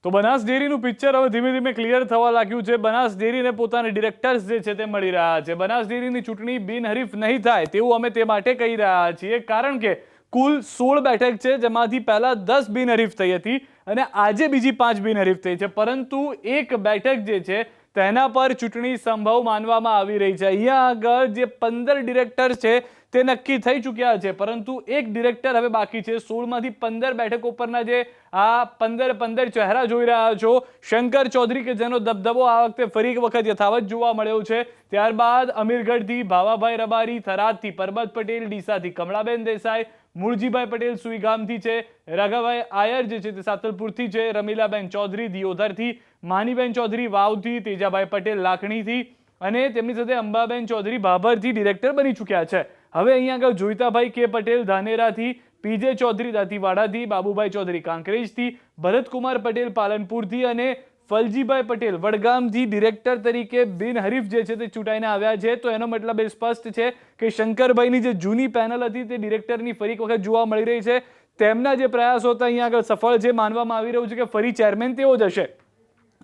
તો બનાસ ડેરીનું પિક્ચર હવે ધીમે ધીમે ક્લિયર થવા લાગ્યું છે. બનાસ ડેરીને પોતાના ડિરેક્ટર્સ જે છે તે મળી રહ્યા છે. બનાસ ડેરીની ચૂંટણી બિનહરીફ નહીં થાય તેવું અમે તે માટે કહી રહ્યા છીએ, કારણ કે કુલ 16 બેઠક છે, જેમાંથી પહેલા 10 બિનહરીફ થઈ હતી અને આજે બીજી 5 બિનહરીફ થઈ છે. પરંતુ એક બેઠક જે છે તેના પર ચૂંટણી સંભવ માનવામાં આવી રહી છે. અહીંયા આગળ જે 15 ડિરેક્ટર છે તે નક્કી થઈ ચૂક્યા છે, પરંતુ એક ડિરેક્ટર હવે બાકી છે. 16માંથી 15 બેઠકો પરના જે આ 15 ચહેરા જોઈ રહ્યા છો, શંકર ચૌધરી કે જેનો દબદબો આ વખતે ફરી એક વખત યથાવત જોવા મળ્યો છે. ત્યારબાદ અમીરગઢથી ભાવાભાઈ રબારી, થરાદથી પરબત પટેલ, ડીસાથી કમળાબેન દેસાઈ, મૂળજીભાઈ પટેલ સુઈગામથી છે, રાઘાભાઈ આયર જે છે તે સાતલપુરથી છે, રમીલાબેન ચૌધરી દિયોદરથી, માનીબેન ચૌધરી વાવથી, તેજાભાઈ પટેલ લાખણીથી અને તેમની સાથે અંબાબેન ચૌધરી ભાભરથી ડિરેક્ટર બની ચૂક્યા છે. હવે અહીંયા આગળ જોઈતાભાઈ કે પટેલ ધાનેરાથી, પીજે ચૌધરી દાંતીવાડાથી, બાબુભાઈ ચૌધરી કાંકરેજથી, ભરતકુમાર પટેલ પાલનપુરથી અને ફલજીભાઈ પટેલ વડગામથી ડિરેક્ટર તરીકે બિનહરીફ જે છે તે ચૂંટાઈને આવ્યા છે. તો એનો મતલબ એ સ્પષ્ટ છે કે શંકરભાઈની જે જૂની પેનલ હતી તે ડિરેક્ટરની ફરી એક વખત જોવા મળી રહી છે. તેમના જે પ્રયાસો હતા અહીંયા આગળ સફળ છે. માનવામાં આવી રહ્યું છે કે ફરી ચેરમેન તેઓ જ હશે.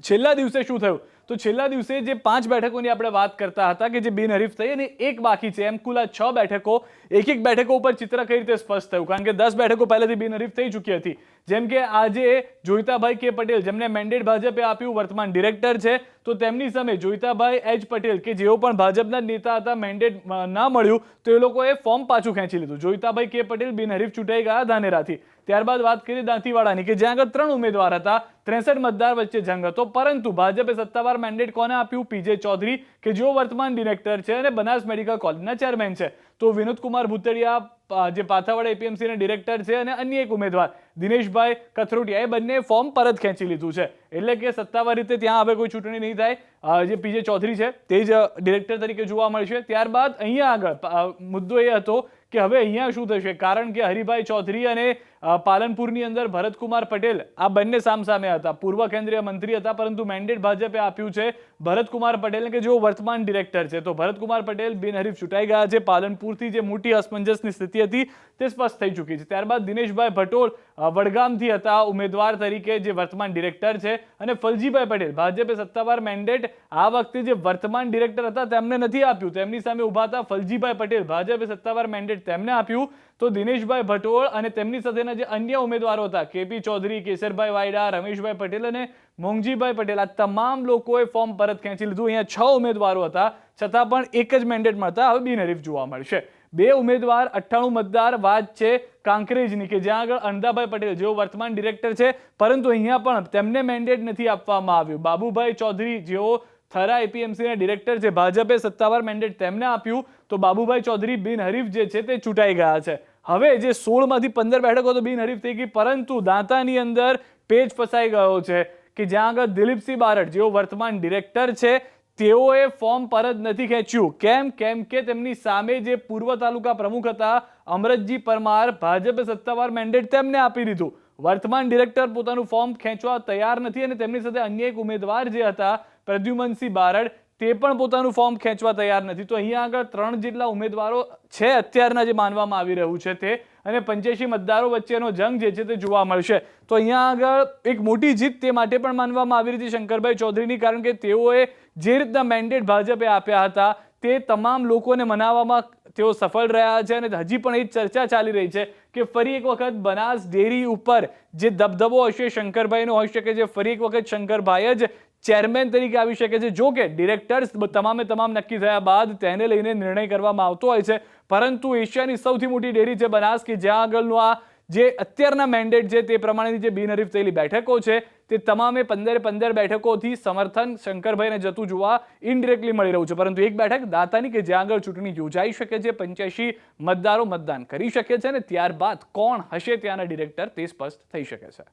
છેલ્લા દિવસે શું થયું? તો છેલ્લા દિવસે જે 5 બેઠકોની આપણે વાત કરતા હતા કે જે બિનહરીફ થઈ અને એક બાકી છે, એમ કુલ 6 બેઠકો. એક બેઠકો ઉપર ચિત્ર કઈ રીતે સ્પષ્ટ થયું? કારણ કે 10 બેઠકો પહેલાથી બિનહરીફ થઈ ચૂકી હતી. જેમ કે આજે જોઈતાભાઈ કે પટેલ, જેમને મેન્ડેટ ભાજપે આપ્યું, વર્તમાન ડિરેક્ટર છે, તો તેમની સામે જોઈતાભાઈ એચ પટેલ કે જેઓ પણ ભાજપના નેતા હતા, મેન્ડેટ ના મળ્યું તો એ લોકોએ ફોર્મ પાછું ખેંચી લીધું. જોઈતાભાઈ કે પટેલ બિનહરીફ ચૂંટાઈ ગયા ધાનેરાથી. ત્યારબાદ વાત કરીએ દાંતીવાડાની કે જ્યાં આગળ 3 ઉમેદવાર હતા, 63 મતદાર વચ્ચે જંગ હતો, પરંતુ ભાજપે સત્તાવાર મેન્ડેટ કોને આપ્યું? પીજે ચૌધરી કે જેઓ વર્તમાન ડિરેક્ટર છે અને બનાસ મેડિકલ કોલેજના ચેરમેન છે. તો વિનોદકુમાર ભૂતડિયા જે પાથાવાડા એપીએમસીના ડિરેક્ટર છે અને અન્ય એક ઉમેદવાર દિનેશભાઈ કથરોટિયા, એ બંને ફોર્મ પરત ખેંચી લીધું છે. એટલે કે સત્તાવાર રીતે ત્યાં હવે કોઈ ચૂંટણી નહીં થાય. જે પીજે ચૌધરી છે તે જ ડિરેક્ટર તરીકે જોવા મળશે. ત્યારબાદ અહીંયા આગળ મુદ્દો એ હતો કે હવે અહીંયા શું થશે? કારણ કે હરિભાઈ ચૌધરી અને પાલનપુરની અંદર ભરતકુમાર પટેલ આ બંને સામસામે હતા. પૂર્વ કેન્દ્રીય મંત્રી હતા, પરંતુ મેન્ડેટ ભાજપે આપ્યું છે ભરતકુમાર પટેલને કે જેઓ વર્તમાન ડિરેક્ટર છે. તો ભરતકુમાર પટેલ બિનહરીફ ચૂંટાઈ ગયા છે. પાલનપુરથી જે મોટી અસમંજસની સ્થિતિ હતી તે સ્પષ્ટ થઈ ચૂકી છે. ત્યારબાદ દિનેશભાઈ ભટોળ વડગામથી હતા ઉમેદવાર તરીકે, જે વર્તમાન ડિરેક્ટર છે, અને ફલજીભાઈ પટેલ ભાજપે સત્તાવાર મેન્ડેટ આ વખતે જે વર્તમાન ડિરેક્ટર હતા તેમને નથી આપ્યું. તેમની સામે ઉભા હતા ફલજીભાઈ પટેલ, ભાજપે સત્તાવાર મેન્ડેટ તેમને આપ્યું. તો દિનેશભાઈ ભટોળ અને તેમની સાથેના જે અન્ય ઉમેદવારો હતા, કેપી ચૌધરી, કેસરભાઈ વાયડા, રમેશભાઈ પટેલ અને મોંઘજીભાઈ પટેલ, આ તમામ લોકોએ ફોર્મ પરત ખેંચી લીધું. અહીંયા 6 ઉમેદવારો હતા, છતાં પણ એક જ મેન્ડેટ મળતા હવે બિનહરીફ જોવા મળશે. 2 ઉમેદવાર, 98 મતદાર. વાત છે કાંકરેજની કે જ્યાં આગળ અણદાભાઈ પટેલ જેઓ વર્તમાન ડિરેક્ટર છે, પરંતુ અહીંયા પણ તેમને મેન્ડેટ નથી આપવામાં આવ્યું. બાબુભાઈ ચૌધરી જેઓ થરા એપીએમસીના ડિરેક્ટર છે, ભાજપે સત્તાવાર મેન્ડેટ તેમને આપ્યું. તો બાબુભાઈ ચૌધરી બિનહરીફ જે છે તે ચૂંટાઈ ગયા છે. હવે જે 16માંથી 15 બેઠકો તો બિનહરીફ થઈ ગઈ, પરંતુ દાંતાની અંદર પેચ ફસાઈ ગયો છે કે જ્યાં આગળ દિલીપસિંહ બારડ જેઓ વર્તમાન ડિરેક્ટર છે તેઓએ ફોર્મ પરત નથી ખેંચ્યું. કેમ કે તેમની સામે જે પૂર્વ તાલુકા પ્રમુખ હતા અમરતજી પરમાર, ભાજપે સત્તાવાર મેન્ડેટ તેમને આપી દીધું. વર્તમાન ડિરેક્ટર પોતાનું ફોર્મ ખેંચવા તૈયાર નથી અને તેમની સાથે અન્ય એક ઉમેદવાર જે હતા પ્રદ્યુમનસિંહ બારડ, તે પણ પોતાનું ફોર્મ ખેંચવા તૈયાર નથી. તો અહીંયા આગળ 3 જેટલા ઉમેદવારો છે અત્યારના જે માનવામાં આવી રહ્યું છે તે, અને 85 મતદારો વચ્ચેનો જંગ જે છે તે જોવા મળશે. તો અહીંયા આગળ એક મોટી જીત તે માટે પણ માનવામાં આવી રહી છે શંકરભાઈ ચૌધરીની, કારણ કે તેઓએ જે રીતના મેન્ડેટ ભાજપે આપ્યા હતા તે તમામ લોકોને મનાવવામાં તેઓ સફળ રહ્યા છે. અને હજી પણ એ ચર્ચા ચાલી રહી છે કે ફરી એક વખત બનાસ ડેરી ઉપર જે દબદબો હશે શંકરભાઈનો હોઈ શકે છે. ફરી એક વખત શંકરભાઈ જ ચેરમેન તરીકે આવી શકે છે. જો કે ડિરેક્ટર્સ તમામે તમામ નક્કી થયા બાદ તેને લઈને નિર્ણય કરવામાં આવતો હોય છે, પરંતુ એશિયાની સૌથી મોટી ડેરી છે બનાસ, કે જ્યાં આગળનું આ જે અત્યારના મેન્ડેટ છે તે પ્રમાણેની જે બિનહરીફ થયેલી બેઠકો છે તે તમામે 15 બેઠકોથી સમર્થન શંકરભાઈને જતું જોવા ઇનડિરેક્ટલી મળી રહ્યું છે. પરંતુ એક બેઠક દાંતાની કે જ્યાં આગળ ચૂંટણી યોજાઈ શકે છે, 85 મતદારો મતદાન કરી શકે છે અને ત્યારબાદ કોણ હશે ત્યાંના ડિરેક્ટર તે સ્પષ્ટ થઈ શકે છે.